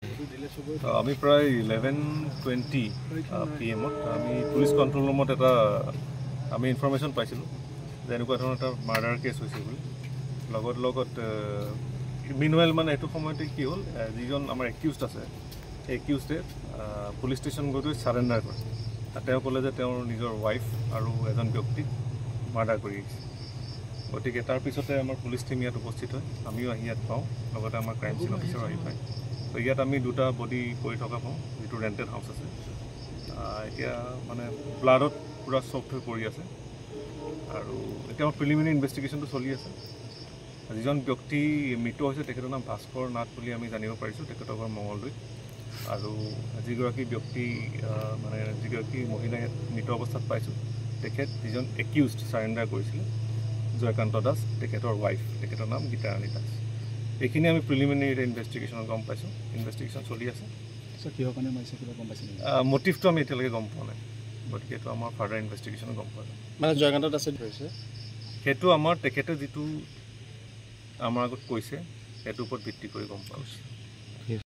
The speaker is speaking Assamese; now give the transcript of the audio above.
আমি প্ৰায় 11:20 PM আমি পুলিচ কণ্ট্ৰল ৰুমত এটা আমি ইনফৰমেশ্যন পাইছিলোঁ যে এনেকুৱা ধৰণৰ এটা মাৰ্ডাৰ কেছ হৈছে বুলি লগত মিনুৱেল মানে এইটো সময়তে কি হ'ল যিজন আমাৰ একিউজড আছে সেই একিউজডে পুলিচ ষ্টেচন গৈ ছাৰেণ্ডাৰ কৰে তেওঁ ক'লে যে তেওঁৰ নিজৰ ৱাইফ আৰু এজন ব্যক্তিক মাৰ্ডাৰ কৰি আহিছে গতিকে তাৰপিছতে আমাৰ পুলিচ টীম ইয়াত উপস্থিত হয় আমিও আহি ইয়াত পাওঁ লগতে আমাৰ ক্ৰাইম চিন অফিচাৰো আহি পায় তো ইয়াত আমি দুটা বডি পৰি থকা পাওঁ যিটো ৰেণ্টেড হাউচ আছে এতিয়া মানে ব্লাডত পূৰা চফ্ট হৈ পৰি আছে আৰু এতিয়া আমাৰ প্ৰিলিমিনাৰী ইনভেষ্টিগেশ্যনটো চলি আছে যিজন ব্যক্তি মৃত হৈছে তেখেতৰ নাম ভাস্কৰ নাথ বুলি আমি জানিব পাৰিছোঁ তেখেতৰ ঘৰ মঙলদৈত আৰু যিগৰাকী ব্যক্তি মানে যিগৰাকী মহিলা ইয়াত মৃত অৱস্থাত পাইছোঁ তেখেত যিজন একিউজড ছাৰেণ্ডাৰ কৰিছিলে জয়কান্ত দাস তেখেতৰ ৱাইফ তেখেতৰ নাম গীতাৰাণী দাস এইখিনি আমি প্ৰিলিমিনাৰী ইনভেষ্টিগেশ্যনত গম পাইছোঁ ইনভেষ্টিগেশ্যন চলি আছে কিহৰ কাৰণে মাৰিছে কিবা গম পাইছে মটিভটো আমি এতিয়ালৈকে গম পোৱা নাই গতিকে এইটো আমাৰ ফাৰ্ডাৰ ইনভেষ্টিগেশ্যনত গম পোৱা যায় মানে জয়কান্ত দাসে ধৰিছে সেইটো আমাৰ তেখেতে যিটো আমাৰ আগত কৈছে সেইটোৰ ওপৰত ভিত্তি কৰি গম পোৱা গৈছে